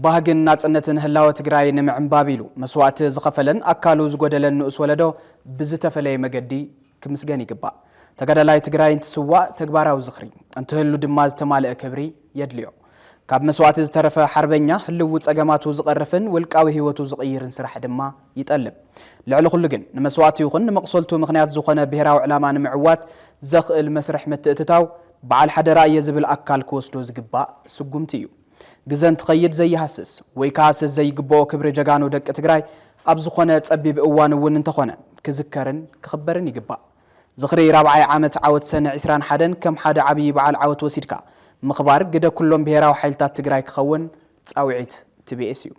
ባህግን ናጽነትን ህላወ ትግራይ ንምዕንባቢሉ መስዋዕት ዝኸፈለን አካሉ ዝጎደለን ንኡስ ወለዶ ብዝተፈለየ መገዲ ክምስገን ይግባእ ተጋዳላይ ትግራይ እንትስዋ ተግባራዊ ዝኽሪ እንትህሉ ድማ ዝተማልአ ክብሪ የድልዮ ካብ መስዋዕት ዝተረፈ ሓርበኛ ህልው ጸገማቱ ዝቀርፍን ውልቃዊ ህይወቱ ዝቕይርን ስራሕ ድማ ይጠልብ ልዕሊ ኩሉ ግን ንመስዋዕት ይኹን ንመቕሰልቱ ምኽንያት ዝኾነ ብሄራዊ ዕላማ ንምዕዋት ዘኽእል መስርሕ ምትእትታው በዓል ሓደራ የዝብል አካል ክወስዶ ዝግባእ ስጉምቲ እዩ ግዘን ትኸይድ ዘይሃስስ ወይ ካስስ ዘይግብኦ ክብሪ ጀጋኑ ደቂ ትግራይ ኣብ ዝኾነ ጸቢብ እዋን እውን እንተኾነ ክዝከርን ክኽበርን ይግባእ ዝኽሪ 4ይ ዓመት ዓወት ሰነ 21 ከም ሓደ ዓብይ በዓል ዓወት ወሲድካ ምኽባር ግደ ኩሎም ብሄራዊ ሓይልታት ትግራይ ክኸውን ጻውዒት TBS እዩ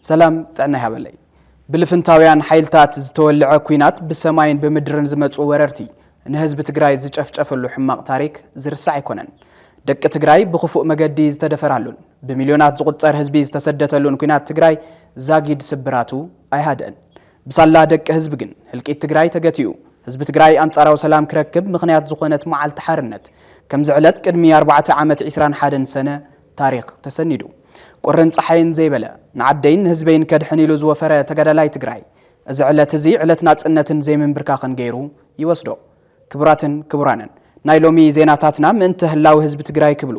ሰላም ጥዕና ይሃበለይ ብልፍንታውያን ሓይልታት ዝተወልዐ ኩናት ብሰማይን ብምድርን ዝመጹ ወረርቲ ንህዝቢ ትግራይ ዝጨፍጨፈሉ ሕማቕ ታሪክ ዝርሳዕ ኣይኮነን ደቂ ትግራይ ብኽፉእ መገዲ ዝተደፈራሉን ብሚልዮናት ዝቁጸር ህዝቢ ዝተሰደተሉን ኩናት ትግራይ ዛጊድ ስብራቱ ኣይሃደን ብሳላ ደቂ ህዝቢ ግን ህልቂት ትግራይ ተገቲኡ ህዝቢ ትግራይ አንጻራዊ ሰላም ክረክብ ምኽንያት ዝኾነት መዓልቲ ሓርነት ከም ዝዕለት ቅድሚ 4 ዓመት 21 ሰነ ታሪክ ተሰኒዱ ቁርን ፀሓይን ዘይበለ ንዓደይን ህዝበይን ከድሕኒሉ ዝወፈረ ተጋዳላይ ትግራይ እዚ ዕለት እዚ ዕለት ናጽነትን ዘይምንብርካኽን ገይሩ ይወስዶ ክቡራትን ክቡራንን ናይ ሎሚ ዜናታትና ምእንቲ ህላዊ ህዝቢ ትግራይ ክብሉ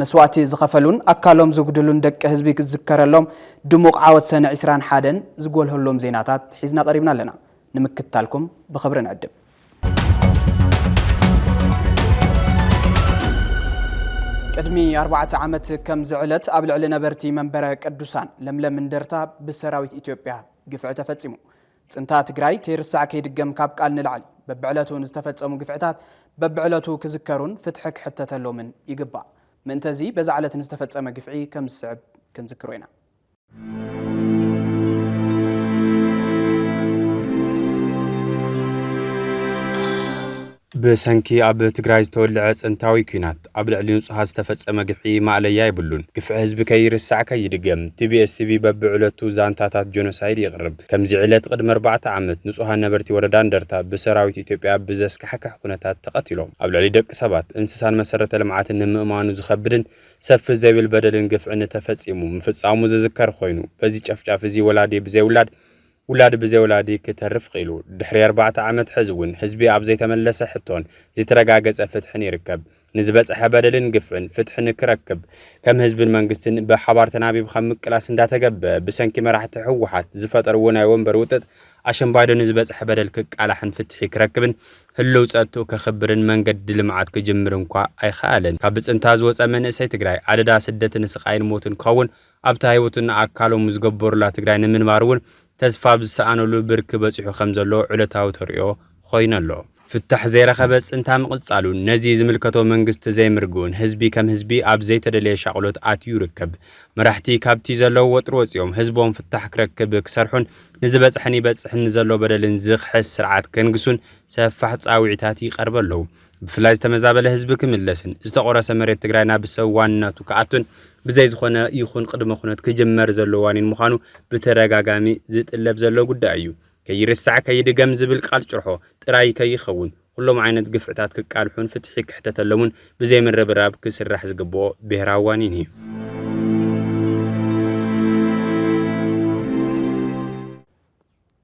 መስዋዕቲ ዝኸፈሉን አካሎም ዝጉድሉን ደቂ ህዝቢ ክዝከረሎም ድሙቕ ዓወት ሰነ 21 ዝጎልህሎም ዜናታት ሒዝና ቀሪብና ኣለና ንምክትታልኩም ብኽብሪ ንዕድም ቅድሚ 4 ዓመት ከም ዝዕለት ኣብ ልዕሊ ነበርቲ መንበረ ቅዱሳን ለምለም እንደርታ ብሰራዊት ኢትዮጵያ ግፍዕ ተፈጺሙ ጽንታ ትግራይ ከይርሳዕ ከይድገም ካብ ቃል ንላዕሊ በብዕለቱን ዝተፈጸሙ ግፍዕታት በብዕለቱ ክዝከሩን ፍትሒ ክሕተተሎምን ይግባእ ምእንተዚ በዛ ዕለት ዝተፈጸመ ግፍዒ ከም ዝስዕብ ክንዝክሮ ኢና በሰንኪ ኣብ ትግራይ ዝተወልዐ ጽንታዊ ኩናት ኣብ ልዕሊ ንጹሃት ዝተፈጸመ ግፍዒ ማዕለያ ይብሉን ግፍዒ ህዝቢ ከይርሳዕ ከይድገም TBS TV በብዕለቱ ዛንታታት ጆኖሳይድ ይቕርብ ከምዚ ዕለት ቅድሚ 4 ዓመት ንጹሃት ነበርቲ ወረዳ እንደርታ ብሰራዊት ኢትዮጵያ ብዘስካሕክሕ ኩነታት ተቐቲሎም ኣብ ልዕሊ ደቂ ሰባት እንስሳን መሰረተ ልምዓትን ንምእማኑ ዝኸብድን ሰፊሕ ዘይብል በደልን ግፍዕን ተፈጺሙ ምፍጻሙ ዝዝከር ኮይኑ በዚ ጨፍጫፍ እዚ ወላዲ ብዘይውላድ ولاد بزولادي كترف قيلو دحري 4 عامت حزون حزبي اب زي تملس حتون زي ترغاغص فتحن يركب نزبص حبدلن قفعن فتحن كركب كم حزب المنغستن بحبار تنابي بخم كلاس انداتغب بسنكي مرحت حوحات زفطر وناي ومبر وطت عشان بايدن نزبص حبدل كقالحن فتحي كركبن هلو صاتو كخبرن منقد لمعات كجمر انكا اي خالن كابصنتاز وصا منسي تግራይ አደዳ ስደትን ስቃይን ሞትን ከውን ኣብታ ህይወቱን አካሎም ዝገበሩላ ትግራይ ንምንባሩን ተስፋ ብሰአነሉ ብርክ በጽሑ ከምዘሎ ዕለታው ተሪኦ ኮይነሎ ፍታሕ ዘይረኸበ ጽንታ ምቕጻሉ ነዚ ዝምልከቶ መንግስት ዘይምርጉን ህዝቢ ከም ህዝቢ ኣብ ዘይተደለየ ሻቅሎት ኣትዩ ይርከብ መራሕቲ ካብቲ ዘለው ወጥሮ ወጽዮም ህዝቦም ፍታሕ ክረክብ ክሰርሑን ንዝበጽሕን ይበጽሕን ዘሎ በደልን ዝኽሕስ ስርዓት ከንግሱን ሰፋሕ ጻውዒታት ይቀርበለው ብፍላይ ዝተመዛበለ ህዝቢ ክምለስን ዝተቆረሰ መሬት ትግራይና ብሰዋንነቱ ከኣቱን ብዘይ ዝኾነ ይኹን ቅድመ ኩነት ክጅመር ዘሎ ዋኒን ምዃኑ ብተረጋጋሚ ዝጥለብ ዘሎ ጉዳይ እዩ ከይርሳዕ ከይድገም ዝብል ቃል ጭርሖ ጥራይ ከይኸውን ሁሉም ዓይነት ግፍዕታት ክቃልሑን ፍትሒ ክሕተተሎምን ብዘይ ምርብራብ ክስራሕ ዝግብኦ ብሄራዊ ዋኒን እዩ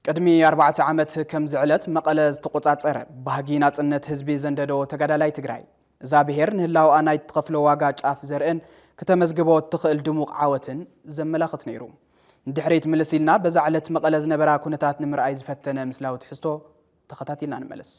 ቅድሚ 4 ዓመት ከም ዝዕለት መቐለ ዝተቆጻጸረ ባህጊ ናጽነት ህዝቢ ዘንደዶ ተጋዳላይ ትግራይ እዛ ብሄር ንህላው ኣናይ ተኸፍሎ ዋጋ ጫፍ ዘርእን ከተመዝግቦ ትኽእል ድሙቕ ዓወትን ዘመላኽት ነይሩ ድሕሪት ምልሲልና በዛ ዕለት መቐለ ዝነበራ ኩነታት ንምርኣይ ዝፈተነ ምስላዊ ትሕዝቶ ተኸታቲልና ንመለስ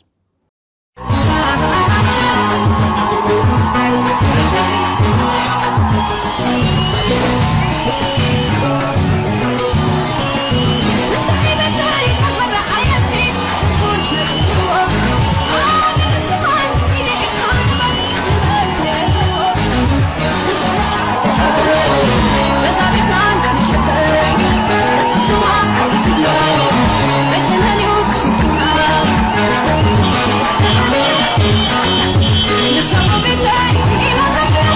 It's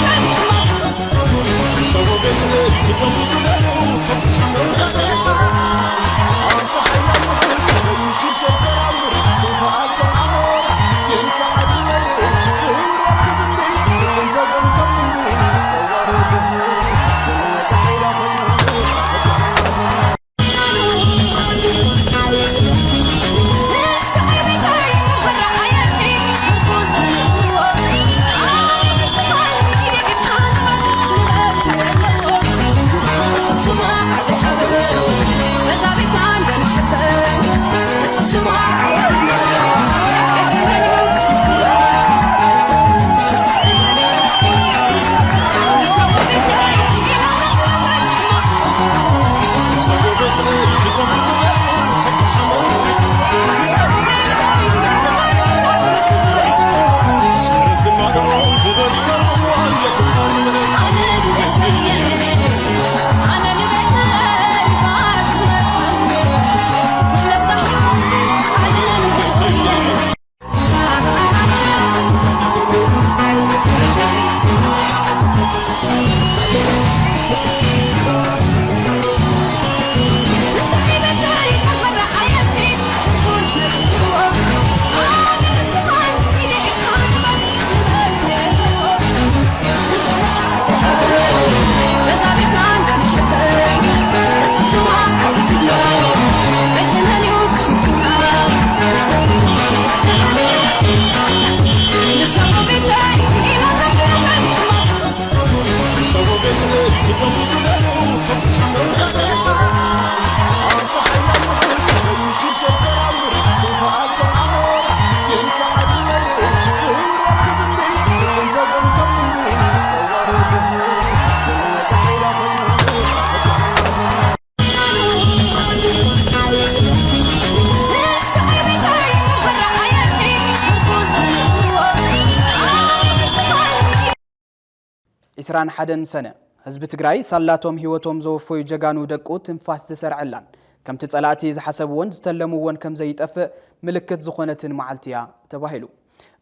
عسران حدن سنة حزب تግራይ ሳላቶም ህይወቶም ዘወፈዩ ጀጋኑ ደቁ ትንፋስ ዝሰርዕላን ከም ተጸላእቲ ዝሐሰብውን ዝተለሙውን ከም ዘይጠፍእ ምልክት ዝኾነትን መዓልቲያ ተባሂሉ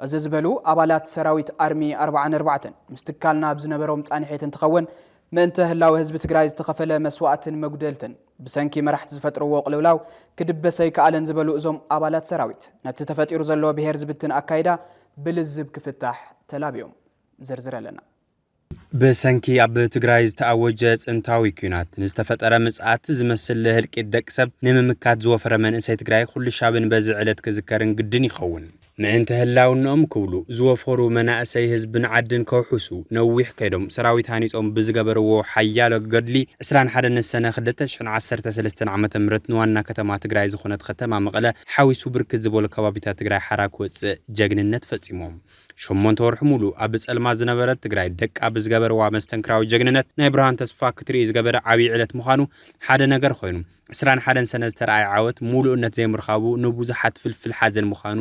እዚ ዝበሉ አባላት ሰራዊት አርሚ 44 ምስትካልና ብዝነበሮም ጻንሒት እንትኸውን ምእንተ ህላው ህዝብ ትግራይ ዝተኸፈለ መስዋዕትን መጉደልትን ብሰንኪ መራሕቲ ዝፈጥርዎ ቅልውላው ክድበሰይ ከአለን ዝበሉ እዞም አባላት ሰራዊት ነቲ ተፈጢሩ ዘሎ ብሄር ዝብትን አካይዳ ብልዝብ ክፍታሕ ተላቢዮም ዝርዝረለና በሰንኪ አብ ትግራይ ዝተአወጀ ጽንታዊ ኩናት ንዝተፈጠረ ምጽአት ዝመስል ህልቂት ደቅ ሰብ ንምምካት ዝወፈረ መንእሰይ ትግራይ ኩሉ ሻብን በዚ ዕለት ክዝከርን ግድን ይኸውን ምእንተ ህላውኖም ክብሉ ዝወፈሩ መናእሰይ ህዝብን ዓድን ከውሑሱ ነዊሕ ከይዶም ሰራዊት ሃኒጾም ብዝገበርዎ ሓያሎ ገድሊ 21 ሰነ 2013 ዓመተ ምህረት ንዋና ከተማ ትግራይ ዝኾነት ከተማ መቐለ ሓዊሱ ብርክት ዝበሉ ከባቢታት ትግራይ ሓራክ ወፅእ ጀግንነት ፈጺሞም ሸሞንተ ወርሕ ሙሉ አብ ጸልማ ዝነበረት ትግራይ ደቃ ብዝገበርዋ መስተንክራዊ ጀግንነት ናይ ብርሃን ተስፋ ክትርኢ ዝገበረ ዓብይ ዕለት ምዃኑ ሓደ ነገር ኮይኑ 21 ሰነ ዝተረኣየ ዓወት ሙሉእነት ዘይምርኻቡ ንብዙሓት ፍልፍል ሓዘን ምዃኑ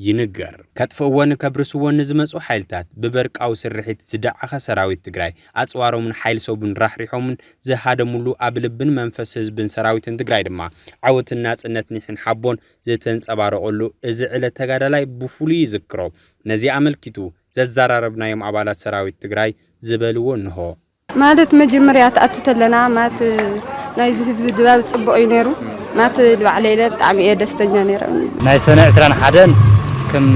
ይንገር ከጥፍወን ከብርስወን ዝመጹ ሓይልታት ብበርቃው ስርሒት ዝዳዓኸ ሰራዊት ትግራይ አጽዋሮምን ሓይል ሰቡን ራሕሪሖምን ዝሃደሙሉ ኣብ ልብን መንፈስ ህዝብን ሰራዊትን ትግራይ ድማ ዓወትን ናጽነት ኒሕን ሓቦን ዝተንጸባረቐሉ እዚ ዕለት ተጋዳላይ ብፍሉይ ይዝክሮ ነዚ አመልኪቱ ዘዘራረብናዮም አባላት ሰራዊት ትግራይ ዝበልዎ እንሆ ማለት መጀመሪያ ተአተተለና ማለት ናይዚ ህዝብ ድባብ ጽቡቕ እዩ ነይሩ ማለት ልባዕለይለ ብጣዕሚ እየ ደስተኛ ነይረ ናይ ሰነ 21 ከም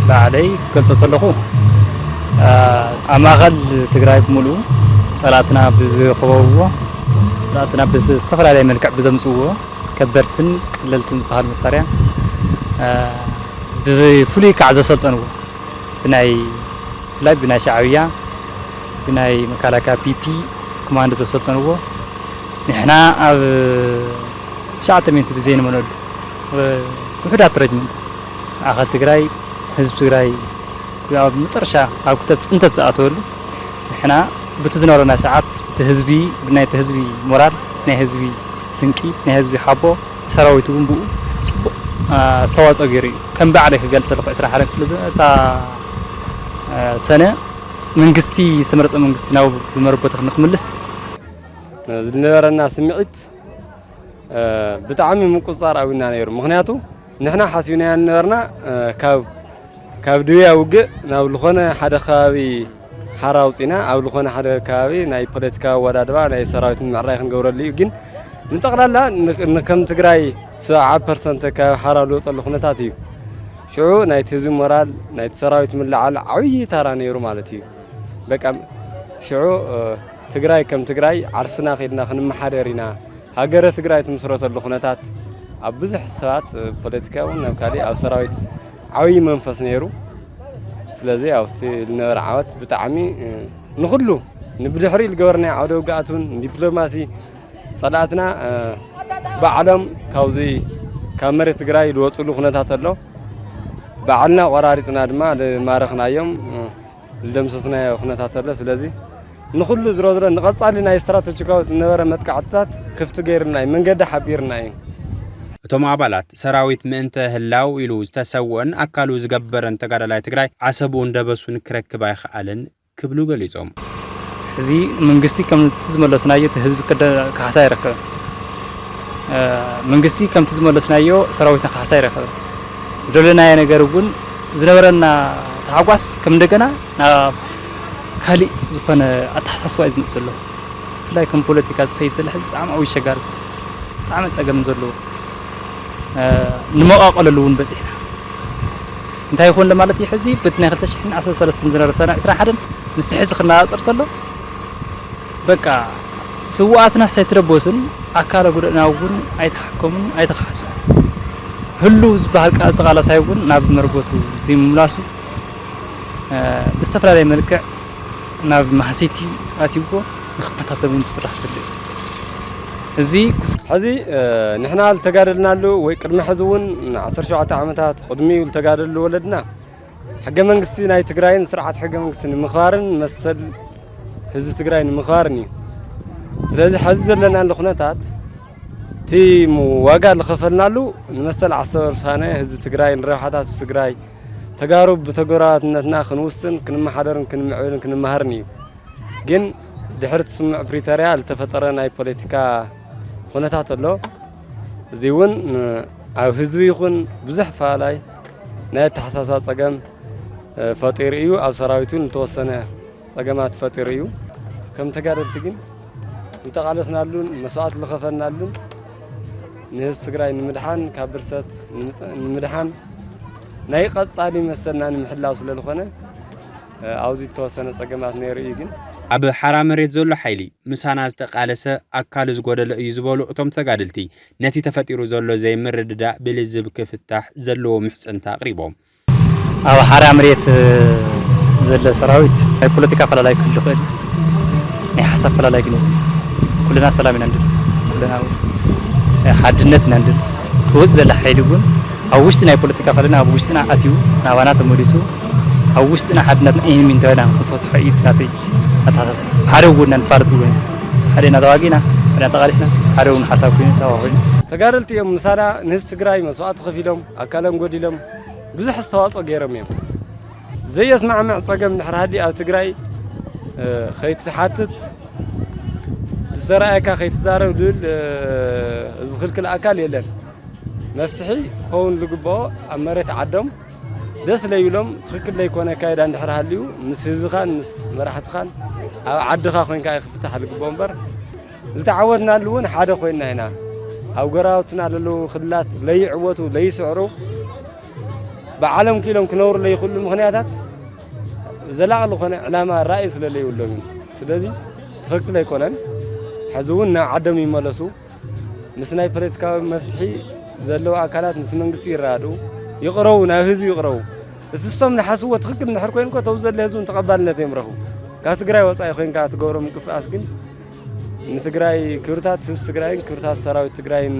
ባዕለይ ገልጾ ተለኹ አማኸል ትግራይ ሙሉ ጸላትና ብዝኸበብዎ ጸላትና ብዝተፈላለየ መልክዕ ብዘምጽዎ ከበርትን ቅልልትን ዝበሃል መሳርያ ብፍሉይ ከዓ ዘሰልጠንዎ ብናይ ፍላይ ብናይ ሻዕብያ ብናይ መከላከያ ፒፒ ኮማንዶ ዘሰልጠንዎ ንሕና ኣብ 900 ብዘይን መንሉ ውሕዳት ረጅመንት አኸል ትግራይ ህዝብ ትግራይ ያው መጠርሻ ኣብ ክተት ጽንተት ዝኣተወሉ ንሕና ብትዝነበረና ሰዓት ህዝቢ ብናይ ህዝቢ ሞራል ናይ ህዝቢ ስንቂ ናይ ህዝቢ ሓቦ ሰራዊቱ ብኡ ጽቡቕ ኣስተዋጽኦ ገይሩ ከም ባዕለይ ክገልጽ ለኹ 21 ክፍለ ዘመን ሰነ መንግስቲ ዝተመረጸ መንግስቲ ናው ብመረበቱ ክንክምልስ ዝነበረና ስምዒት ብጣዕሚ ምቁጻር ኣዊና ነይሩ ምክንያቱ ንሕና ሓሲብና ነበርና ካብ ድያ ውግእ ናብ ልኾነ ሓደ ከባቢ ሓራ ውፂና ኣብ ልኾነ ሓደ ከባቢ ናይ ፖለቲካ ወዳድባ ናይ ሰራዊት ምዕራይ ክንገብረሉ እዩ ግን ንጠቕላላ ንከም ትግራይ 70% ካብ ሓራ ልወፀሉ ኩነታት እዩ ሽዑ ናይቲ ህዝቢ ሞራል ናይቲ ሰራዊት ምልዓል ዓብይ ታራ ነይሩ ማለት እዩ በቃ ሽዑ ትግራይ ከም ትግራይ ዓርስና ኸድና ክንመሓደር ኢና ሃገረ ትግራይ ትምስረተሉ ኩነታት ኣብ ብዙሕ ሰባት ፖለቲካውን ናብ ካሊ ኣብ ሰራዊት ዓብይ መንፈስ ነይሩ ስለዚ ኣብቲ ዝነበረ ዓወት ብጣዕሚ ንኹሉ ንብድሕሪ ዝገበርና ዓውደ ውግኣቱን ዲፕሎማሲ ጸላእትና ባዕሎም ካብ መሬት ትግራይ ዝወፅሉ ኩነታት ኣሎ ባዕልና ቆራሪፅና ድማ ማረኽናዮም ዝደምሰስናዮ ኩነታት ኣሎ ስለዚ ንኹሉ ዝሮዝረ ንቐጻሊ ናይ ስትራቴጂካዊ ዝነበረ መጥቃዕትታት ክፍቲ ገይርና መንገዲ ሓቢርና እዩ እቶም አባላት ሰራዊት ምእንተ ህላው ኢሉ ዝተሰወን አካሉ ዝገበረን ተጋዳላይ ትግራይ ዓሰቡ እንደበሱን ክረክብ አይኸአልን ክብሉ ገሊጾም እዚ መንግስቲ ከም ትዝመለስናዮ ህዝብ ከሓሳ ይረከብ መንግስቲ ከም ትዝመለስናዮ ሰራዊትና ከሓሳ ይረከብ ዝደለናየ ነገር ግን ዝነበረና ተሓጓስ ከም እንደገና ካሊ ዝኾነ ኣተሓሳስባ እዩ ዝመጽእ ዘሎ ፍላይ ከም ፖለቲካ ዝኸይድ ዘሎ ብጣዕሚ ዓብይ ሸጋር ብጣዕሚ ፀገም ዘለዎ ንመቃቀለሉ እውን በፂሕና እንታይ ይኾን ለማለት እዩ ሕዚ ብትናይ 2013 ዝነበረ ሰነ 21 ምስ ሕዚ ክነፃፀር ተሎ በቃ ስዋኣትና ሳይትረቦስን ኣካለ ጉድና እውን ኣይተሓከሙን ኣይተኻሱ ሁሉ ዝበሃል ቃል ተቃላሳይ እውን ናብ መርበቱ ዘይምምላሱ ብዝተፈላለየ መልክዕ ናብ ማሕሲቲ ኣትይዎ ንኽፈታተሉን ዝስራሕ ስለ እዚ ሕዚ ንሕና ዝተጋደልናሉ ወይ ቅድሚ ሕዚ እውን 17 ዓመታት ቅድሚ ዝተጋደልሉ ወለድና ሕገ መንግስቲ ናይ ትግራይን ስርዓት ሕገ መንግስቲ ንምኽባርን መሰል ህዝቢ ትግራይ ንምኽባርን እዩ ስለዚ ሕዚ ዘለናሉ ኩነታት እቲ ዋጋ ዝኸፈልናሉ ንመሰል 10 ውሳነ ህዝቢ ትግራይ ንረብሓታት ትግራይ ተጋሩ ብተጎራትነትና ክንውስን ክንመሓደርን ክንምዕብልን ክንመሃርን እዩ ግን ድሕረት ስምዕ ፕሪቶሪያ ዝተፈጠረ ናይ ፖለቲካ ኩነታት ኣሎ እዚውን ኣብ ህዝቢ ይኹን ብዙሕ ፋላይ ናይ ተሓሳስባ ፀገም ፈጢሩ እዩ ኣብ ሰራዊቱን ዝተወሰነ ፀገማት ፈጢሩ እዩ ከም ተጋደልቲ ግን እንተቃለስናሉን መስዋዕት ዝኸፈልናሉን ንህዝቢ ትግራይ ንምድሓን ካብ ብርሰት ንምድሓን ናይ ቀጻሊ መሰልና ንምሕላው ስለዝኾነ ኣብዚ ዝተወሰነ ፀገማት ነይሩ እዩ ግን ኣብ ሓራ መሬት ዘሎ ሓይሊ ምሳና ዝተቃለሰ ኣካል ዝጎደለ እዩ ዝበሉ እቶም ተጋደልቲ ነቲ ተፈጢሩ ዘሎ ዘይምርድዳእ ብልዝብ ክፍታሕ ዘለዎ ምሕፅንታ ኣቕሪቦም ኣብ ሓራ መሬት ዘሎ ሰራዊት ናይ ፖለቲካ ፈላላይ ክህሉ ይኽእል ናይ ሓሳብ ፈላላይ ግን ኩልና ሰላም ኢና ንድል ኩልና ሓድነት ኢና ንድል ትወፅ ዘላ ሓይሊ እውን ኣብ ውሽጢ ናይ ፖለቲካ ፈላና ኣብ ውሽጥና ኣትዩ ናባና ተመሊሱ ኣብ ውሽጥና ሓድነትና ይህም እንተበና ክንፈትሖ ኢትናተይ ኣታሓሳስ ሓደ እውን ንፋልጥ እውን ሓደና ተዋጊና ሓደና ተቃሊስና ሓደ እውን ሓሳብ ኮይኑ ተዋኺሉ ተጋደልቲ እዮም ምሳና ንህዝቢ ትግራይ መስዋዕት ከፊሎም ኣካሎም ጎዲሎም ብዙሕ ኣስተዋፅኦ ገይሮም እዮም ዘየስማዕምዕ ፀገም ድሕሪ ሃዲ ኣብ ትግራይ ከይትሓትት ዝሰረአካ ከይትዛረብ ልብል ዝኽልክል ኣካል የለን መፍትሒ ክኸውን ዝግብኦ ኣብ መሬት ዓዶም ደስ ለይብሎም ትክክል ዘይኮነ ካይዳ እንድሕር ሃልዩ ምስ ህዝብኻን ምስ መራሕትኻን ኣብ ዓድኻ ኮይንካ ይክፍታሕ ዝግብኦ እምበር ዝተዓወትናሉ እውን ሓደ ኮይንና ኢና ኣብ ጎራውትና ዘለዉ ክልላት ለይዕወቱ ለይስዕሩ ብዓለም ክኢሎም ክነብሩ ለይኽእሉ ምክንያታት ዘላቕ ዝኾነ ዕላማ ራእይ ስለለይብሎም እዩ ስለዚ ትክክል ኣይኮነን ሕዚ እውን ናብ ዓዶም ይመለሱ ምስ ናይ ፖለቲካዊ መፍትሒ ዘለዉ ኣካላት ምስ መንግስቲ ይረኣድኡ ይቕረቡ ናብ ህዝቢ ይቕረቡ እስስቶም ንሓስዎ ትክክል እንድሕር ኮይኑ እኮ ተው ዘለ ህዝቡን ተቐባልነት የምረኹ ካብ ትግራይ ወፃኢ ኮይንካ ትገብሮ ምንቅስቃስ ግን ንትግራይ ክብርታት ህዝቢ ትግራይን ክብርታት ሰራዊት ትግራይን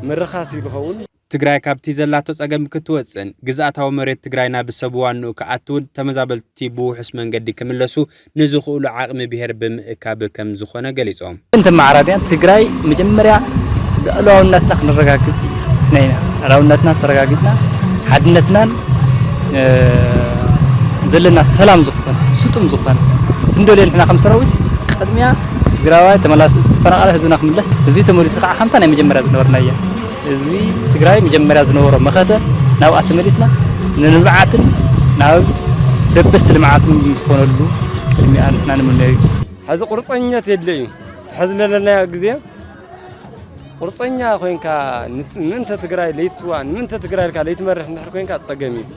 ምርኻስ እዩ ዝኸውን ትግራይ ካብቲ ዘላቶ ፀገም ክትወፅን ግዝኣታዊ መሬት ትግራይ ናብ ሰብ ዋንኡ ከኣትውን ተመዛበልቲ ብውሕስ መንገዲ ክምለሱ ንዝኽእሉ ዓቕሚ ብሄር ብምእካብ ከም ዝኾነ ገሊፆም እንተ ማዕራድያ ትግራይ መጀመርያ ልዕላውነትና ክንረጋግፅ ትነይና ልዕላውነትና ተረጋጊፅና ሓድነትናን ዘለና ሰላም ዝኾነ ስጡም ዝኾነ ትንደልየ ንሕና ከም ሰራዊት ቅድሚያ ትግራዋይ ተመላስ ተፈናቀለ ህዝብና ክምለስ እዚ ተመሊሱ ከዓ ሓምታ ናይ መጀመርያ ዝነበርና እያ ህዝቢ ትግራይ መጀመርያ ዝነበሮ መኸተ ናብኣ ተመሊስና ንልምዓትን ናብ ደበስ ልምዓትን ዝኾነሉ ቅድሚያ ንሕና ንምነዩ ሕዚ ቁርፀኝነት የድለ እዩ ሕዚ ለለና ግዜ ቁርፀኛ ኮይንካ ምንተ ትግራይ ለይትስዋ ምንተ ትግራይ ልካ ለይትመርሕ እንድሕር ኮይንካ ፀገም እዩ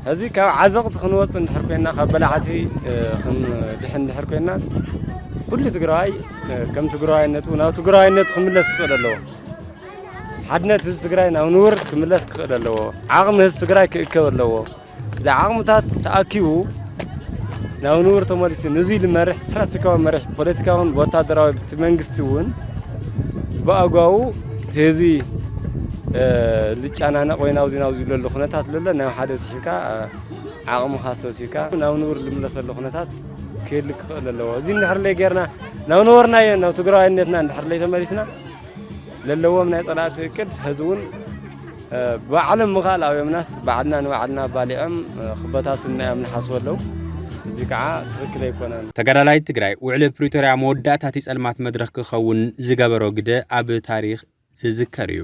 ሕዚ ካብ ዓዘቕቲ ክንወፅእ እንድሕር ኮይንና ካብ በላዕቲ ክንድሕን እንድሕር ኮይንና ኩሉ ትግራዋይ ከም ትግራዋይነቱ ናብ ትግራዋይነቱ ክምለስ ክኽእል ኣለዎ ሓድነት ህዝቢ ትግራይ ናብ ንቡር ክምለስ ክኽእል ኣለዎ ዓቕሚ ህዝቢ ትግራይ ክእከብ ኣለዎ እዚ ዓቕምታት ተኣኪቡ ናብ ንቡር ተመሊሱ ንዙይ ልመርሕ ስትራቴጂካዊ መሪሕ ፖለቲካውን ወታደራዊ መንግስቲ እውን ብኣግባቡ እቲ ህዝቢ ዝጨናነቕ ወይ ናብዚ ዘሎ ኩነታት ለሎ ናብ ሓደ ስሒብካ ዓቕምኻ ሰብሲብካ ናብ ንቡር ልምለሰሉ ኩነታት ክህሊ ክኽእል ኣለዎ እዚ እንድሕር ለይ ጌርና ናብ ነበርናዮ ናብ ትግራዋይነትና እንድሕር ለይ ተመሊስና ለለዎም ናይ ፀላእቲ እቅድ ህዝቢ እውን ባዕሎም ምኻል ኣብ የምናስ ባዕልና ንባዕልና ባሊዖም ክበታት እናዮም ንሓስቡ ኣለዉ እዚ ከዓ ትክክል ኣይኮነን ተጋዳላይ ትግራይ ውዕሊ ፕሪቶሪያ መወዳእታት ፀልማት መድረክ ክኸውን ዝገበሮ ግደ ኣብ ታሪክ ዝዝከር እዩ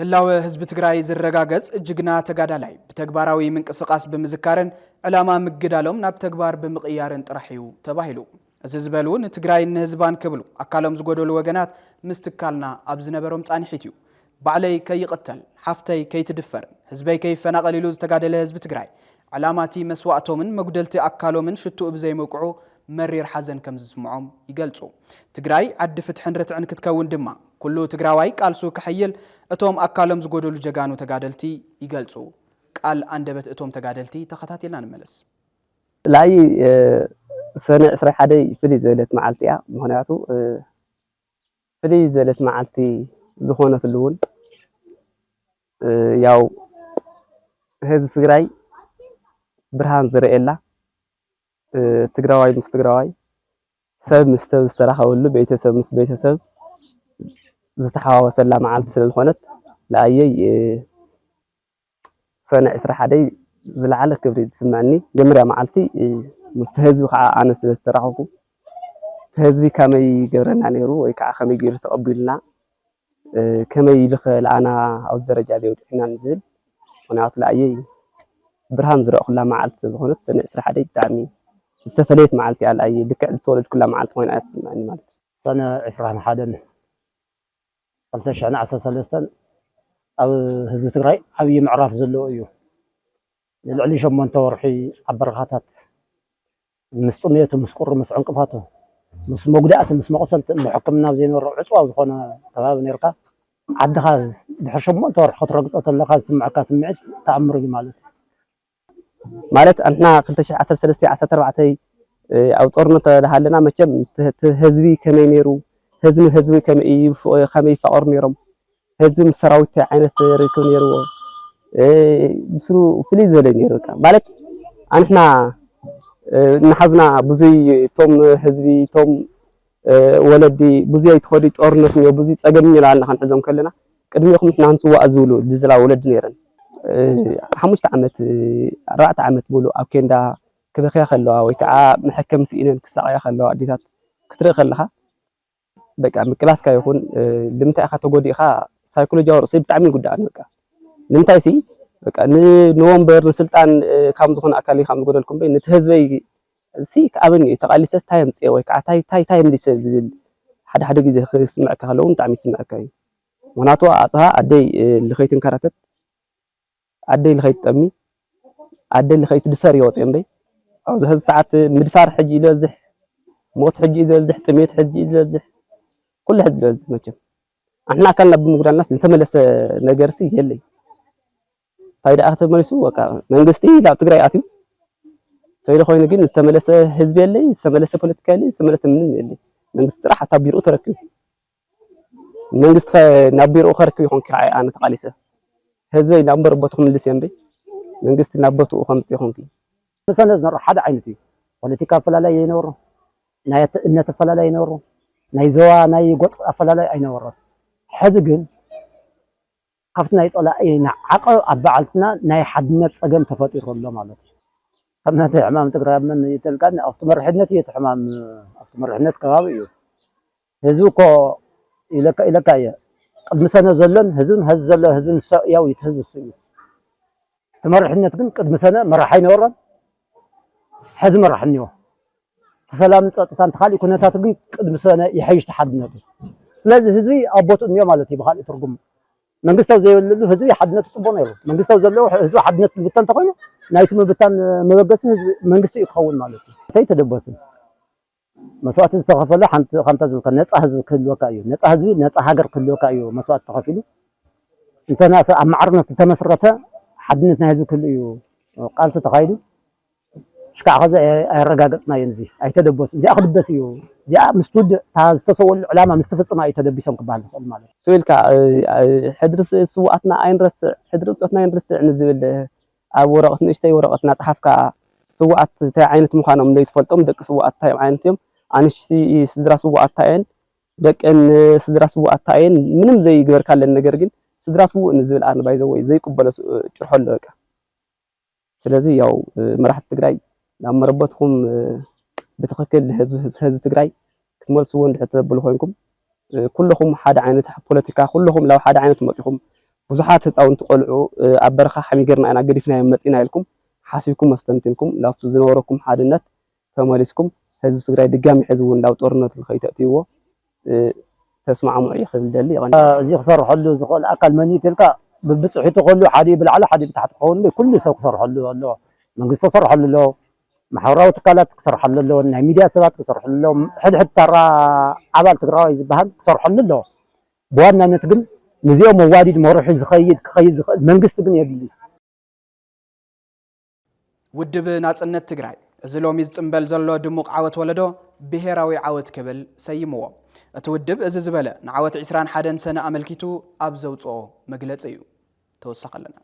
ህላወ ህዝቢ ትግራይ ዝረጋገጽ እጅግና ተጋዳላይ ብተግባራዊ ምንቅስቃስ ብምዝካርን ዕላማ ምግዳሎም ናብ ተግባር ብምቕያርን ጥራሕ እዩ ተባሂሉ እዚ ዝበሉ ንትግራይ ንህዝባን ክብሉ ኣካሎም ዝጎደሉ ወገናት ምስትካልና ኣብ ዝነበሮም ጻኒሒት እዩ ባዕለይ ከይቅተል ሓፍተይ ከይትድፈር ህዝበይ ከይፈናቀል ኢሉ ዝተጋደለ ህዝቢ ትግራይ ዕላማቲ መስዋዕቶምን መጉደልቲ ኣካሎምን ሽቱእ ብዘይመውቅዑ መሪር ሓዘን ከም ዝስምዖም ይገልጹ ትግራይ ዓዲ ፍትሕን ርትዕን ክትከውን ድማ ኩሉ ትግራዋይ ቃልሱ ክሕይል እቶም ኣካሎም ዝጎደሉ ጀጋኑ ተጋደልቲ ይገልጹ ቃል አንደበት እቶም ተጋደልቲ ተኸታቲልና ንመለስ ላይ ሰነ 21 ፍልይ ዘለት መዓልቲ እያ ምክንያቱ ፍልይ ዘለት መዓልቲ ዝኾነትሉ እውን ያው ህዝቢ ትግራይ ብርሃን ዝረአየላ ትግራዋይ ምስ ትግራዋይ ሰብ ምስ ሰብ ዝተራኸበሉ ቤተሰብ ምስ ቤተሰብ ዝተሓዋወሰላ መዓልቲ ስለዝኾነት ለኣየይ ሰነ 21 ዝለዓለ ክብሪ ዝስምዐኒ መጀመርያ መዓልቲ مستهزو خا أنا سبستراحكم تهزبي كما يجبرنا نيرو ويكع خما يجير تقبلنا كما يلخ الأنا أو الدرجة دي وتحنا نزل ونعطي لأي برهان زرق كلها معلت زخونت سنة إسرح حديد تعمي استفليت معلتي على أي دكع الصولد كلها معلت وين أتسمعني مالت سنة إسرح حدا قلت شعنا عسى سلسل أو هزو تقرأي أو يمعرف زلو أيو العلي شمان تورحي عبرغاتات مستمية مسقر مسعنقفاته مس مقدعة مس مقصلت محكمنا زين الرعصوا بخونا تباب نيرقا عد خاز بحشم تورح خطر قطة اللقاء سمعك سمعت تأمر مالت أننا قلت شيء 10 أو طورنا لهالنا متجم هزبي كمين يرو هزبي كم خمي فقر نيرم هزبي مسراوت عينة ريكون يرو بسرو فليز ولا نيرك مالت أننا نحزنا بزي توم هزبي توم ولدي بزي تخدي طورنا نيو بزي تجمع لنا خن حزم كلنا قدم يخم إحنا نسوا أزولو دزلا ولد نيرن حمشت عمت 4 عمت مولو أو كندا كبخيا خلوها ويكع محكم سئين كساقيا خلوها أديتات كتير خلها بقى مكلاس كا يكون لمتى أخذت جودي خا سايكولوجيا ورصيب تعمل قدام بقى لمتى سي بقى نوفمبر سلطان كم زخون أكلي خم جودل كم بين نتهزبي سي كأبني تقالي سس تايم سي ويكع تايم ليس زبل حد جزء خسمعك هلون تعمل سمعك وناتوا أصها أدي اللي خيتن كرتت أدي اللي خيت أمي أدي اللي خيت دفار يوت أمي أو هذا ساعات مدفار حجي لازح موت حجي لازح تميت حجي لازح كل حد لازح ماشي إحنا كنا بنقول الناس نتملس نجارسي يلي طيب أخذ ملسوا وكا من قصتي لا تقرأ أتيو طيب خوي نجين نستملس حزب يلي نستملس بوليتيكالي نستملس من يلي من قصت راح تعبير أتركه من قصت نعبير أخرك يكون كعي أنا تقاليسه هزوي نعبر بطخم اللي سينبي من قصت نعبرته خمس يكون كي مثلا نروح حدا عينتي بوليتيكا فلا ينور ناي نت فلا ينور ناي زوا ناي قط فلا ينور حزقن خفتنا يصلا اينا عقل ابعلتنا ناي حدنا صقم تفطير الله مالك خدنا تعمام تقرا من يتلقان افتمر حدنتي يتحمام افتمر حدنت كغابيو هزوكو الى كايا قد مسنا زلن هزن ياو يتهز السيو تمر حدنت كن قد مسنا مرحي نورن حزم رحنيو تسلام تصطان تخالي كنتات كن قد مسنا يحيش تحدنت سلازي هزبي ابوت انيو مالتي بخالي ترجم منغستاو زي له هزبي حدنت صبون يرو منغستاو زلو هزو حدنت بتان تخينو نايت مبتان مبغس هزبي منغستي يخون مالتي تاي تدبس مسوات استغفل خنت زلك نصا هزب كل وكايو نصا هزبي نصا هاجر كل وكايو مسوات تخفيلو انت ناس امعرنت تمسرته حدنتنا هزب كل يو قال ستخايدو شكا غزا يرغاغصنا ينزي ايتدبس زي اخد بس يو يا مستود تاز تسول علامه مستفصما ايتدبسهم كبال زقل مالك سويلكا حدرس سواتنا اينرس حدرسنا ينرس نزبل اب ورقت نشتي ورقتنا صحفكا سوات تاع عينت مخانم لي تفلطم دق سوات تاع عينتهم انشتي سدرا سوات تاعين دقن سدرا سوات تاعين منم زي يغبر كالن ነገር ግን ስድራ ስው እንዝብል አን ባይዘው ወይ ዘይ ቁበለ ጭርሖል በቃ ስለዚህ ያው መራሕት ትግራይ نعمربتكم بتخكل هذا تجري كتملسوا نحتبلوا خوينكم كلهم حدا عينت بوليتيكا كلهم لو حدا عينت مطيكم بزحات هتصاون تقلعوا أبرخا حميجرنا أنا قريفنا يمتينا لكم حاسبكم مستنتنكم لو تزنوركم حادنت فمالسكم هذا تجري دقام يحزون لو طورنا الخيط تأتيوه تسمعوا معي خبل دلي زي خسر حلو زقال أقل مني تلقى بالبصحي تقولوا حدي بالعلى حدي تحت قولوا كل سو خسر حلو الله من قصة صر حلو له محاورات تكالات كسر حل له إن ميديا سبات كسر حل له حد ترى عبال تقرأ يزبهن كسر حل له بوانا نتقن نزيو موادد مروح يزخيد من قصة بن يجلي ودب ناصنت تግራይ እዚ ሎሚ ዝጽምበል ዘሎ ድሙቕ ዓወት ወለዶ ብሄራዊ ዓወት ክብል ሰይምዎ እቲ ውድብ እዚ ዝበለ ንዓወት 21 ሰነ ኣመልኪቱ ኣብ ዘውፅኦ መግለጺ እዩ ተወሳኸለና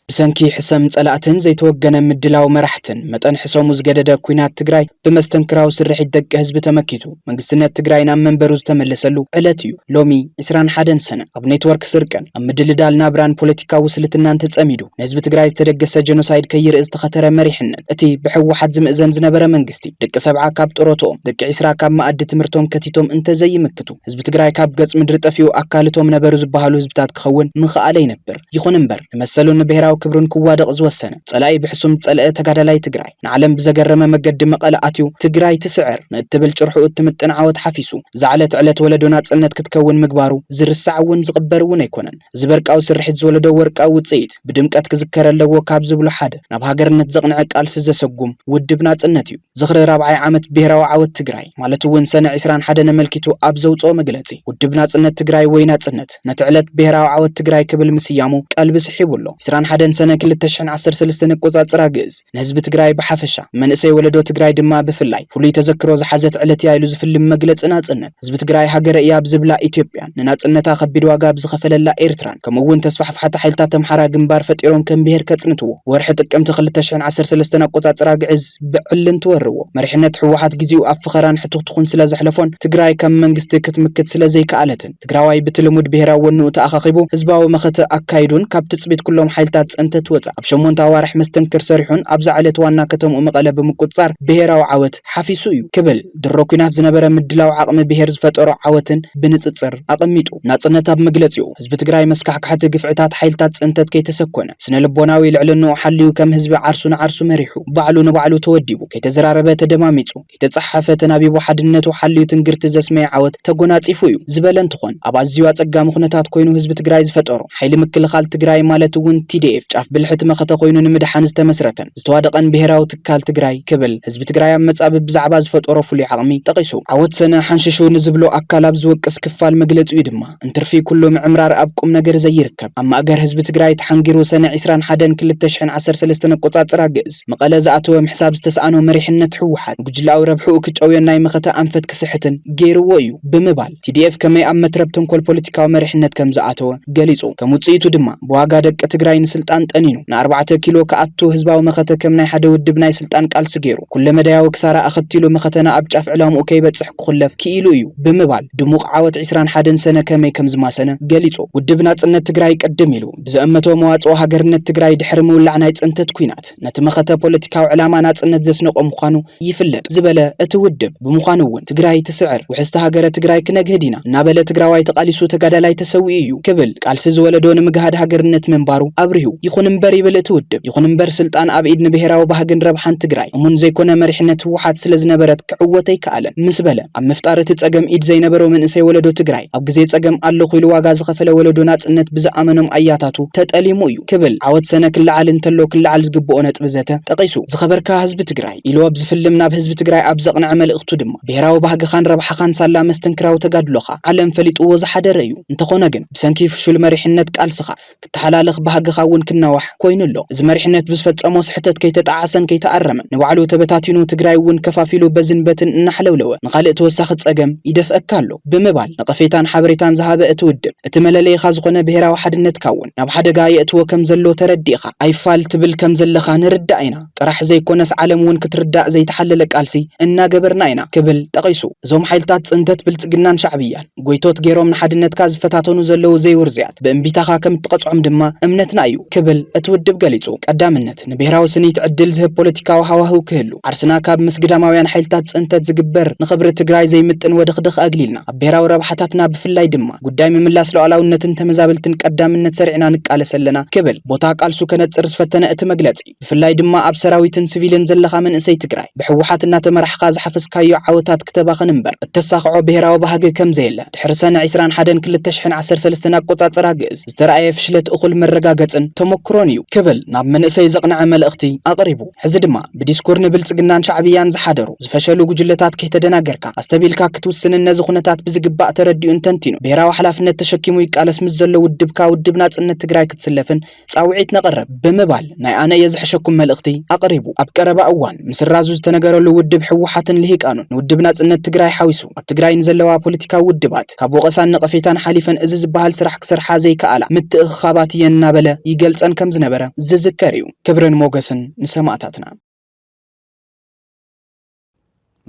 بسنكي حسم صلاتن زيتوغن مدلاو مرحتن متن حسوم زغدده كوينات تግራይ بمستنكراو سرح يدق حزب تمكيتو መንግስትነት ትግራይና መንበሩዝ ተመለሰሉ ዕለትዩ ሎሚ 21 ሰነ ኣብ ኔትወርክ ስርቀን ኣብ ምድልዳል ናብራን ፖለቲካ ውስልትናን ተጸሚዱ ንህዝብ ትግራይ ተደገሰ ጄኖሳይድ ከይርዝ ተኸተረ መሪሕነት እቲ ብሕወሓት ዝምእዘን ዝነበረ መንግስቲ ደቂ ሰብዓ ካብ ጥሮቶም ደቂ 20 ካብ ማዕድ ትምርቶም ከቲቶም እንተ ዘይምክቱ ህዝብ ትግራይ ካብ ገጽ ምድሪ ጠፊኡ አካልቶም ነበሩ ዝበሃሉ ህዝብታት ክኸውን ምኽኣለይ ነበር ይኹን እምበር ንመሰሉን ብሄራው ክብሩን ክዋደቕ ዝወሰነ ጸላይ ብሕሱም ጸልአ ተጋዳላይ ትግራይ ንዓለም ብዘገረመ መገዲ መቐላኣትዩ ትግራይ ትስዕር ንእትብል ጭርሑ እትምጥን ዓወት ሓፊሱ ዛዕለት ዕለት ወለዶና ጽነት ክትከውን ምግባሩ ዝርሳዕውን ዝቕበርውን ኣይኮነን ዝበርቃው ስርሒት ዝወለዶ ወርቃው ውጽኢት ብድምቀት ክዝከረለዎ ካብ ዝብሉ ሓደ ናብ ሃገርነት ዘቕንዐ ቃልሲ ዘሰጉም ውድብ ናጽነት እዩ ዝኽሪ 40 ዓመት ብሄራዊ ዓወት ትግራይ ማለት እውን ሰነ 21 ነመልኪቱ ኣብ ዘውጽኦ መግለጺ ውድብ ናጽነት ትግራይ ወይ ናጽነት ነቲ ዕለት ብሄራዊ ዓወት ትግራይ ክብል ምስያሙ ቀልቢ ስሒቡሎ 21 ሰነ 2013 ቆጻጽራ ግእዝ ንህዝብ ትግራይ በሓፈሻ መንእሰይ ወለዶ ትግራይ ድማ ብፍላይ ፍሉይ ተዘክሮ ዝሓዘት ዕለት ያይሉ ዝፍልም መግለጽ ናጽነት ህዝብ ትግራይ ሃገረ እያ ብዝብላ ኢትዮጵያን ንናጽነታ ከቢድ ዋጋ ብዝኸፈለላ ኤርትራን ከምውን ተስፋሕፍሓተ ሓይልታት ተምሓራ ግንባር ፈጢሮም ከም ብሄር ከጽንትዎ ወርሒ ጥቅምቲ 2013 ቆጻጽራ ግእዝ ብዕልን ተወርዎ መሪሕነት ሕወሓት ግዚኡ ኣብ ፍኸራን ሕቱኽቱኹን ስለ ዘሕለፎን ትግራይ ከም መንግስቲ ክትምክት ስለ ዘይከኣለትን ትግራዋይ ብትልሙድ ብሄራዊ ወንኡ ተኣኻኺቡ ህዝባዊ መኸተ ኣካይዱን ካብ ትጽቢት ኩሎም ሓይልታት ጸንተት ወጻ ኣብ 8 ኣዋርሕ መስተንክር ሰሪሑን ኣብ ዛዕለት ዋና ከተምኡ መቐለ ብምቁጽጻር ብሄራዊ ዓወት ሓፊሱ እዩ ክብል ድሮ ኩናት ዝነበረ ምድላው ዓቕሚ ብሄር ዝፈጠሮ ዓወትን ብንጽጽር ኣቐሚጡ ናጽነት ኣብ መግለጺኡ ህዝቢ ትግራይ መስካሕካሕቲ ግፍዕታት ሓይልታት ጸንተት ከይተሰኮነ ስነ ልቦናዊ ልዕልንኡ ሓልዩ ከም ህዝቢ ዓርሱ ንዓርሱ መሪሑ ባዕሉ ንባዕሉ ተወዲቡ ከይተዘራረበ ተደማሚጹ ከይተጸሓፈ ተናቢቡ ሓድነቱ ሓልዩ ትንግርቲ ዘስመየ ዓወት ተጎናጺፉ እዩ ዝበለ እንትኾን ኣብ ኣዝዩ ኣጸጋሚ ኩነታት ኮይኑ ህዝቢ ትግራይ ዝፈጠሮ ሓይሊ ምክልኻል ትግራይ ማለት እውን TDF ጫፍ ብልሕቲ መኸተ ኮይኑ ንምድሓን ዝተመስረተን ዝተዋደቐን ብሄራዊ ትካል ትግራይ ክብል ህዝቢ ትግራይ ኣብ መጻብ ብዛዕባ ዝፈጠሮ ፍሉይ ዓቕሚ ጠቂሱ ዓወት ሰነ ሓንሽሹ ንዝብሎ ኣካል ኣብ ዝወቅስ ክፋል መግለጺኡ ድማ እንትርፊ ኩሉ ምዕምራር ኣብ ቁም ነገር ዘይርከብ ኣብ ማእገር ህዝቢ ትግራይ ተሓንጊሩ ሰነ 21 2013 ቆጻጽራ ግእዝ መቐለ ዝኣተወ ምሕሳብ ዝተሰኣኖ መሪሕነት ሕወሓት ጉጅላዊ ረብሕኡ ክጨውዮ ናይ መኸተ ኣንፈት ክስሕትን ገይርዎ እዩ ብምባል TDF ከመይ ኣብ መትረብ ተንኮል ፖለቲካዊ መሪሕነት ከም ዝኣተወ ገሊጹ ከም ውጽኢቱ ድማ ብዋጋ ደቂ ትግራይ ንስልጣን ጠኒኑ ን4 ኪሎ ከኣቱ ህዝባዊ መኸተ ከም ናይ ሓደ ውድብ ናይ ስልጣን ቃልሲ ገይሩ ኩለ መዳያዊ ክሳራ ኣኸቲሉ መኸተና ኣብ ጫፍ ዕላምኡ ከይበጽሕ ክኽለፍ ክኢሉ እዩ ብምባል ድሙቕ ዓወት 21 ሰነ ከመይ ከም ዝማሰነ ገሊጹ ውድብ ናጽነት ትግራይ ቀደም ኢሉ ብዘእመቶ መዋጽኦ ሃገርነት ትግራይ ድሕሪ ምውላዕ ናይ ጽንተት ኩናት ነቲ መኸተ ፖለቲካዊ ዕላማ ናጽነት ዘስነቆ ምዃኑ ይፍለጥ ዝበለ እቲ ውድብ ብምዃኑ እውን ትግራይ ትስዕር ውሕስቲ ሃገረ ትግራይ ክነግህድ ኢና እናበለ ትግራዋይ ተቃሊሱ ተጋዳላይ ተሰዊኡ እዩ ክብል ቃልሲ ዝወለዶ ንምግሃድ ሃገርነት መንባሩ ኣብርሁ ይኹን እምበር ይብል እቲ ውድብ ይኹን እምበር ስልጣን ኣብ ኢድ ንብሄራዊ ባህግን ረብሓን ትግራይ እሙን ዘይኮነ መሪሕነት ሕወሓት ስለ ዝነበረት ክዕወት ኣይከኣለን ምስ በለ ኣብ ምፍጣር እቲ ጸገም ኢድ ዘይነበሮ መንእሰይ ወለዶ ትግራይ ኣብ ግዜ ጸገም ኣሎ ኺሉ ዋጋ ዝኸፈለ ወለዶ ናጽነት ብዝኣመኖም ኣያታቱ ተጠሊሙ እዩ ክብል ዓወት ሰነ ክልዓል እንተሎ ክልዓል ዝግብኦ ነጥቢ ዘተ ጠቂሱ ዝኸበርካ ህዝቢ ትግራይ ኢሉ ኣብ ዝፍልም ናብ ህዝቢ ትግራይ ኣብ ዘቕንዐ መልእኽቱ ድማ ብሄራዊ ባህግኻን ረብሓኻን ሳላ መስተንክራዊ ተጋድሎኻ ዓለም ፈሊጥዎ ዝሓደረ እዩ እንተኾነ ግን ብሰንኪ ፍሹል መሪሕነት ቃልስኻ ክትሓላለኽ ባህግኻ እውን ክናዋሕ ኮይኑሎ እዚ መሪሕነት ብዝፈጸሞ ስሕተት ከይተጣዓሰን ከይተኣረመን ንባዕሉ ተበታቲኑ ትግራይ እውን ከፋፊሉ በዝንበትን እናሕለውለወ ንኻልእ ተወሳኺ ጸገም ይደፍአካ ኣሎ ብምባል ነቐፌታን ሓበሬታን ዝሃበ እቲ ውድብ እቲ መለለይኻ ዝኾነ ብሄራዊ ሓድነትካ እውን ናብ ሓደጋ የእትዎ ከም ዘሎ ተረዲእኻ ኣይፋል ትብል ከም ዘለኻ ንርዳእ ኢና ጥራሕ ዘይኮነስ ዓለም እውን ክትርዳእ ዘይተሓለለ ቃልሲ እናገበርና ኢና ክብል ጠቂሱ እዞም ሓይልታት ጽንተት ብልጽግናን ሻዕብያን ጎይቶት ገይሮም ንሓድነትካ ዝፈታተኑ ዘለው ዘይውርዝያት ብእምቢታኻ ከም ትቐጽዖም ድማ እምነትና እዩ ክብል እቲ ውድብ ገሊጹ ቀዳምነት ንብሄራዊ ስኒት ዕድል ዝህብ ፖለቲካዊ ሃዋህው ክህሉ ዓርስና ካብ ምስግዳማውያን ሓይልታት ጽንተት ዝግበር ንኽብሪ ትግራይ ዘይምጥን ወድኽድኽ ኣግሊልና ኣብ ብሄራዊ ረብሓታትና ብፍላይ ድማ ጉዳይ ምምላስ ሉዓላውነትን ተመዛበልትን ቀዳምነት ሰሪዕና ንቃለስ ኣለና ክብል ቦታ ቃልሱ ከነጽር ዝፈተነ እቲ መግለጺ ብፍላይ ድማ ኣብ ሰራዊትን ሲቪልን ዘለኻ መንእሰይ ትግራይ ብሕወሓት እናተመራሕኻ ዝሓፈስካዮ ዓወታት ክተባኽን እምበር እተሳኽዖ ብሄራዊ ባህጊ ከም ዘየለ ድሕሪ ሰነ 21 2013 ኣቆጻጽራ ግእዝ ዝተረኣየ ፍሽለት እኹል መረጋገጽን ተመክሮን እዩ ክብል ናብ መንእሰይ ዘቕንዐ መልእኽቲ ኣቕሪቡ ሕዚ ድማ ብዲስኩር ንብልጽግናን ሻዕብያን ዝሓደሩ ዝፈሸሉ ጉጅለታት ከይተደናገርካ ኣስተቢልካ ክትውስን ነዚ ኩነታት ብዝግባእ ተረዲኡ እንተንቲኑ ብሄራዊ ሓላፍነት ተሸኪሙ ይቃለስ ምስ ዘሎ ውድብካ ውድብ ናጽነት ትግራይ ክትስለፍን ጻውዒት ነቐረብ ብምባል ናይ ኣነ የዝሕሸኩም መልእኽቲ ኣቕሪቡ ኣብ ቀረባ እዋን ምስራዙ ዝተነገረሉ ውድብ ሕወሓትን ልሂቃኑን ንውድብ ናጽነት ትግራይ ሓዊሱ ኣብ ትግራይ ንዘለዋ ፖለቲካዊ ውድባት ካብ ወቐሳን ነቐፌታን ሓሊፈን እዚ ዝበሃል ስራሕ ክሰርሓ ዘይከኣላ ምትእኽኻባት እየን እናበለ ይገልጽ ዝገልጸን ከም ዝነበረ ዝዝከር እዩ። ክብርን ሞገስን ንሰማዕታትና።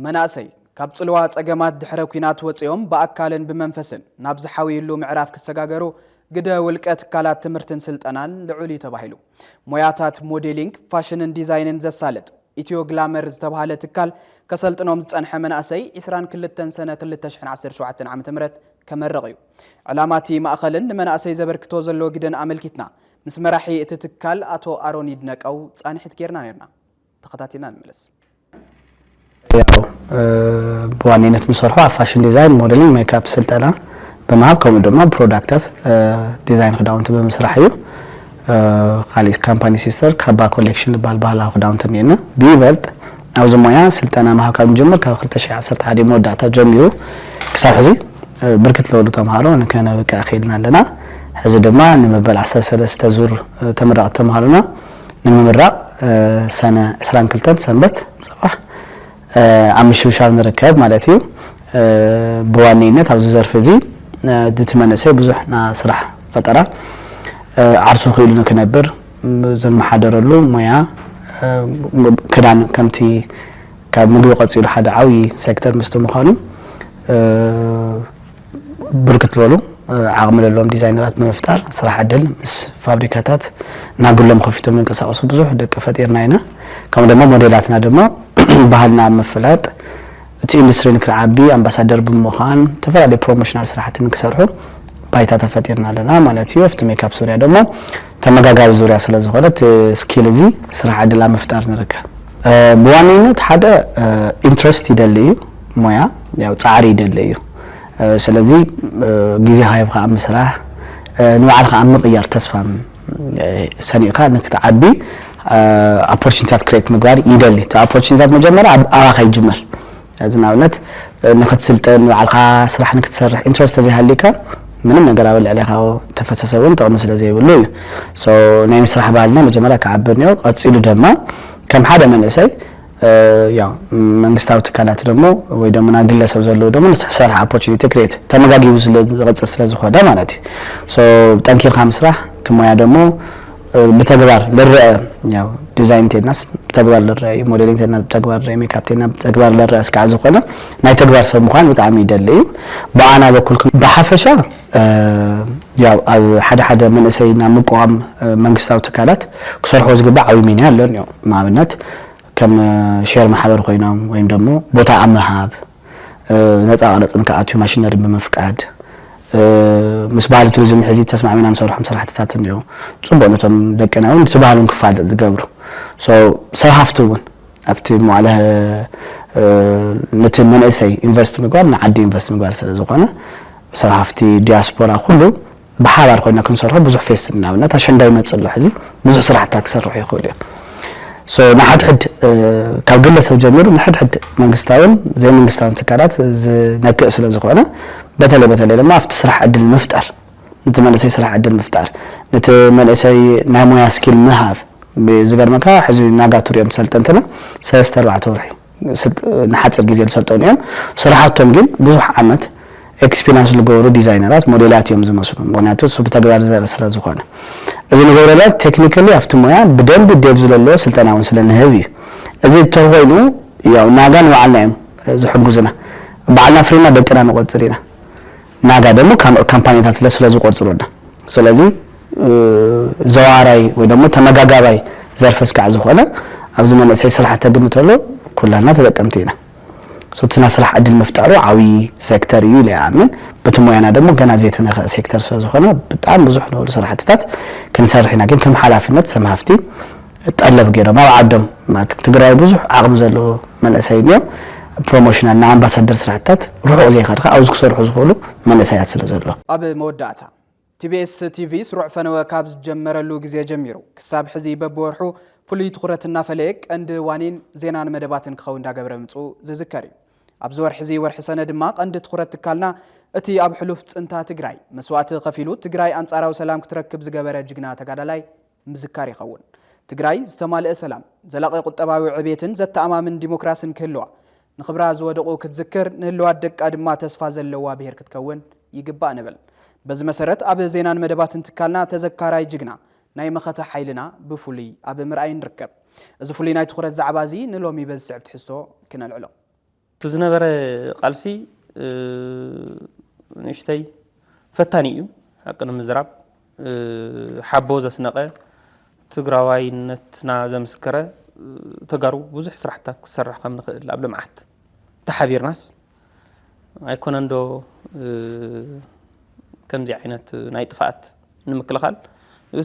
መናእሰይ ካብ ጽልዋ ጸገማት ድሕረ ኩናት ወጽኦም በአካልን ብመንፈስን ናብ ዝሓዊሉ ምዕራፍ ክሰጋገሩ ግደ ውልቀ ትካላት ትምህርትን ስልጠናን ልዑል ተባሂሉ ሞያታት ሞዴሊንግ ፋሽንን ዲዛይንን ዘሳለጥ ኢትዮ ግላመር ዝተባሃለ ትካል ከሰልጥኖም ዝጸንሐ መናእሰይ 22 ሰነ 2017 ዓ.ም ከመረቕ እዩ። ዕላማቲ ማእኸልን ንመናእሰይ ዘበርክቶ ዘሎ ግደን አመልኪትና ምስ መራሒ እቲ ትካል አቶ አሮን ይድነቀው ጻንሒት ጌርና ነርና ተኸታቲና እንመለስ። ያው በዋነኝነት ምሰርሖ ፋሽን ዲዛይን ሞዴሊንግ ሜካፕ ስልጠና በመሃብ ከምኡ ድማ ፕሮዳክታት ዲዛይን ክዳውንቲ በመስራሕ እዩ። ካሊስ ካምፓኒ ሲስተር ካባ ኮሌክሽን ባህላዊ ክዳውንቲ ነና ቢበልጥ ኣብዚ ሞያ ስልጠና መሃብ ካብ ጀመር ካብ 2011 መወዳእታ ጀሚሩ ክሳብ ሕዚ ብርክት ዝበሉ ተምሃሮ ንከነብቅዕ ኺልና ኣለና። ሕዚ ድማ ንመበል 13 ዙር ተመረቕቲ ተምሃሮና ንምምራቕ ሰነ 22 ሰንበት ጽባሕ ኣብ ምሽብሻብ ንርከብ ማለት እዩ። ብዋነኝነት ኣብዚ ዘርፊ እዚ ድትመነሰይ ብዙሕ ና ስራሕ ፈጠራ ዓርሱ ኺኢሉ ንክነብር ዘመሓደረሉ ሞያ ክዳን ከምቲ ካብ ምግቢ ቀፂሉ ሓደ ዓብዪ ሴክተር ምስቲ ምዃኑ ብርክት ዝበሉ ዓቕሚ ዘለዎም ዲዛይነራት ብምፍጣር ስራሕ ዕድል ምስ ፋብሪካታት ናጉሎም ከፊቶም ዝንቀሳቐሱ ብዙሕ ደቂ ፈጢርና ኢና። ከምኡ ድማ ሞዴላትና ድማ ባህልና ምፍላጥ እቲ ኢንዱስትሪ ንክዓቢ ኣምባሳደር ብምዃን ተፈላለዩ ፕሮሞሽናል ስራሕቲ ንክሰርሑ ባይታ ተፈጢርና ኣለና ማለት እዩ። ኣብቲ ሜካፕ ዙርያ ደግሞ ተመጋጋቢ ዙርያ ስለ ዝኾነ ስኪል እዚ ስራሕ ዕድል ኣብ ምፍጣር ንርከብ። ብዋነኝነት ሓደ ኢንትረስት ይደሊ እዩ ሞያ ያው ፃዕሪ ይደሊ እዩ። ስለዚ ግዜ ሃይብካ ኣብ ምስራሕ ንባዕልካ ኣብ ምቕያር ተስፋ ሰኒቕካ ንክትዓቢ ኦፖርቹኒቲታት ክሬት ምግባር ይደሊ። እቲ ኦፖርቹኒቲታት መጀመርያ ኣባኻ ይጅመር። እዚ ንኣብነት ንክትስልጥን ንባዕልካ ስራሕ ንክትሰርሕ ኢንትረስት ተዘይሃሊካ ምንም ነገር ኣብ ልዕሊኻ ተፈሰሰ እውን ጥቕሚ ስለ ዘይብሉ እዩ። ናይ ምስራሕ ባህልና መጀመርያ ክዓቢ እኒኦ። ቀፂሉ ድማ ከም ሓደ መንእሰይ ያው መንግስታዊ ትካላት ደግሞ ወይ ደግሞ ናይ ግለሰብ ዘለዎ ደግሞ ንዝሰርሕ ኦፖርቹኒቲ ክሬት ተመጋጊቡ ዝቕፅል ስለ ዝኾነ ማለት እዩ። ጠንኪርካ ምስራሕ እቲ ሞያ ደግሞ بتجبر للرأي يعني ديزاين تناس بتجبر للرأي موديلين تناس بتجبر رأي ميك اب تناس بتجبر للرأي سكعزو خلا ناي تجبر سب مخان بتعمي دليل بعنا بكل بحفشة يعني حدا من سيدنا مقام منقصاو تكالات كسر حوز جبع أو مينها لون مع بنات كم شير محاور قينام وين دمو بوتا عمهاب ناس عارض إنك أتوي ماشينري بمفقد مسبال توريزم حزي تسمع منهم صراحة صراحة اليوم صبونتهم دكنا ومسبالهم كفاد الجبر صراحة أفتي مو على نتن من أسي invest مقال نعدي invest مقال سلزقنا صراحة أفتي دياسبورا كله بحاول قلنا كن صراحة بزح فيسنا ونتعشان دايما تصلح حزي بزح صراحة تكسر روحي خولي نحد حد كابجلة سو جميل نحد حد منقستاون زي منقستاون تكالات نكأس لزقنا بتلي لما افتسرح عدل المفتر نتمنى سيسرح عدل المفتر نتمنى سي نامويا سكيل مهاب بزبر مكا حزي ناقاتور يوم سلطنتنا سيستر بعتورحي نحصل جزيل سلطون يوم صراحتهم جن بزح عمت اكسبيرينس لغورو ديزاينرات موديلات يوم زمسلون بوناتو سو بتغبار زرسلا زخونه اذا نغورلات تكنيكالي افتمويا بدنب ديبز لله سلطناون سلنهبي اذا توغينو ياو ناغان وعلم زحجوزنا بعنا فرينا دكنا نقصرينا ناغا دمو كامبانيات ለስለዙ ቆርጽሮዳ ስለዚህ ዘዋራይ ወይ ደሞ ተመጋጋባይ ዘርፈስ ከዓዝ ሆነ ኣብዚ መንእሰይ ስራሕ ተግምተሎ ኩላና ተጠቀምቲና ሶትና ስራሕ ዕድል መፍጠሩ ዓዊ ሴክተር እዩ ለያምን በትሞያና ደሞ ገና ዘይተነኸ ሴክተር ስለዝኾነ በጣም ብዙሕ ነው ስራሕትታት ክንሰርሕና ግን ከም ሓላፍነት ሰማፍቲ ጠለብ ገይሮም ኣብ ዓዶም ትግራይ ብዙሕ ዓቕሚ ዘለዎ መንእሰይ ነው بروموشنال نا امباسادر سرعتات روحو زي خدخه اوز كسرحو زخولو منسايات سلازلو اب موداتا TBS TV سرع فنوا كابز جمرلو غزي جميرو كساب حزي ببورحو فلي تخرتنا فليك اند وانين زينان مدباتن كخو اندا غبرمصو زذكري ابزور حزي ورح سنه دماق اند تخرت كالنا اتي اب حلوف صنتا تግራይ مسوات خفيلو تግራይ انصاراو سلام كتركب زغبره جغنا تغادالاي مذكاري خون تግራይ استمالئ سلام زلاقي قطباوي عبيتن زتامامن ديموكراسن كلوا نخبرها زودقو كتذكر نهلو أدك أدما تسفى زلوا بهير كتكون يقبأ نبل بز مسارت أب زينان مدبات انتكالنا تذكراي جغنا ናይ መኸተ ሓይልና ብፍሉይ ኣብ ምርኣይ ንርከብ እዚ ፍሉይ ናይ ትኹረት ዛዕባ እዚ ንሎሚ በዝስዕብ ትሕዝቶ ክነልዕሎ ዝነበረ ቃልሲ ንሽተይ ፈታኒ እዩ ሓቅን ምዝራብ ሓቦ ዘስነቀ ትግራዋይነትና ዘምስከረ ተጋሩ ብዙሕ ስራሕታት ክሰርሕ ከም ንኽእል ኣብ ልምዓት ተሓቢርናስ ኣይኮነንዶ ከምዚ ዓይነት ናይ ጥፋኣት ንምክልኻል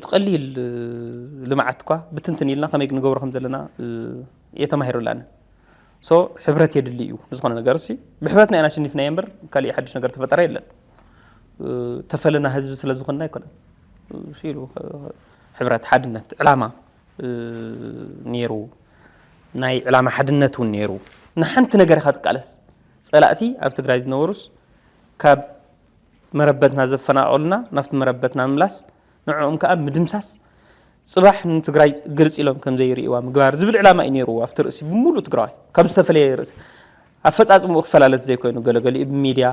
ትቀሊል ልምዓት እኳ ብትንትን ኢልና ከመይ ክንገብሮ ከም ዘለና የተማሂሩላና ሶ ሕብረት የድሊ እዩ ዝኾነ ነገር ሲ ብሕብረትና ኢና ሽኒፍና እምበር ካልእ ሓድሽ ነገር ተፈጠረ የለን ተፈለና ህዝቢ ስለ ዝኾንና ኣይኮነን ሲሉ ሕብረት ሓድነት ዕላማ ነይሩ ናይ ዕላማ ሓድነት እውን ነይሩ ንሓንቲ ነገር ኢኻ ትቃለስ ጸላእቲ ኣብ ትግራይ ዝነበሩስ ካብ መረበትና ዘፈናቀሉና ናፍቲ መረበትና ምምላስ ንዕኦም ከዓ ምድምሳስ ጽባሕ ንትግራይ ግልጽ ኢሎም ከም ዘይርእዋ ምግባር ዝብል ዕላማ እዩ ነይሩ ኣብቲ ርእሲ ብሙሉ ትግራይ ካብ ዝተፈለየ ርእሲ ኣፈጻጽሙ ክፈላለት ዘይኮይኑ ገለገሊኡ ብሚድያ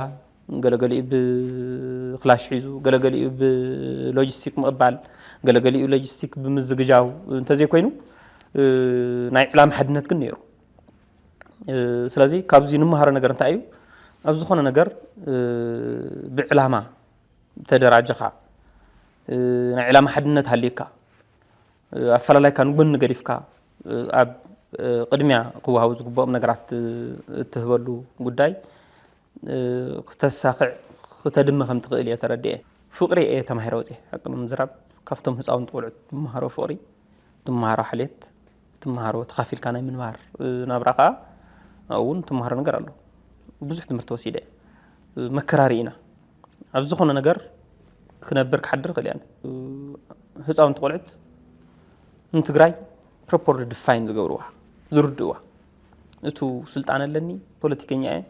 ገለገሊኡ ብክላሽ ሒዙ ገለገሊኡ ብሎጂስቲክ ምቕባል ገለገሊኡ ሎጂስቲክ ብምዝግጃው እንተዘይኮይኑ ናይ ዕላማ ሓድነት ግን ነይሩ ስለዚ ካብዚ ንምሃሮ ነገር እንታይ እዩ ኣብ ዝኾነ ነገር ብዕላማ ተደራጀኻ ናይ ዕላማ ሓድነት ሃልይካ ኣፈላላይካ ንጎኒ ገዲፍካ ኣብ ቅድሚያ ክወሃቡ ዝግብኦም ነገራት እትህበሉ ጉዳይ ክተሳኽዕ ክተድመ ከም ትኽእል እየ ተረዲአ ፍቕሪ እየ ተማሂረ ወፅየ ሓቅን ምዝራብ ካብቶም ህፃውንቲ ቆልዑት ትመሃሮ ፍቕሪ ትመሃሮ ሓልየት ትመሃሮ ተኻፊልካ ናይ ምንባር ናብራ ከዓ እውን ትመሃሮ ነገር ኣሎ ብዙሕ ትምህርቲ ወሲደ መከራሪ ኢና ኣብ ዝኾነ ነገር ክነብር ክሓድር ክእል እያ ህፃውንቲ ቆልዑት ንትግራይ ፕሮፖርሊ ዲፋይን ዝገብርዋ ዝርድእዋ እቱ ስልጣን ኣለኒ ፖለቲከኛ እየ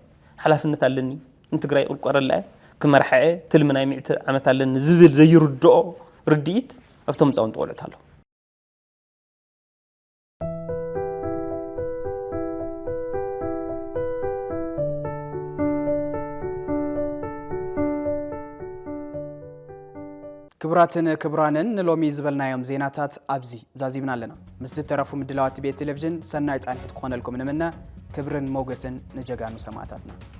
ሓላፍነት ኣለኒ ንትግራይ ቁልቆረላ ክመርሐ ትልሚ ናይ 100 ዓመት ኣለኒ ዝብል ዘይርድኦ ርድኢት ኣብቶም ህፃውንቲ ቆልዑት ኣሎ ክቡራትን ክቡራንን ንሎሚ ዝበልናዮም ዜናታት ኣብዚ ዛዚብና ኣለና ምስ ዝተረፉ ምድላዋት ቤት ቴሌቪዥን ሰናይ ጻንሒት ክኾነልኩም ንምነ ክብርን ሞገስን ንጀጋኑ ሰማዕታትና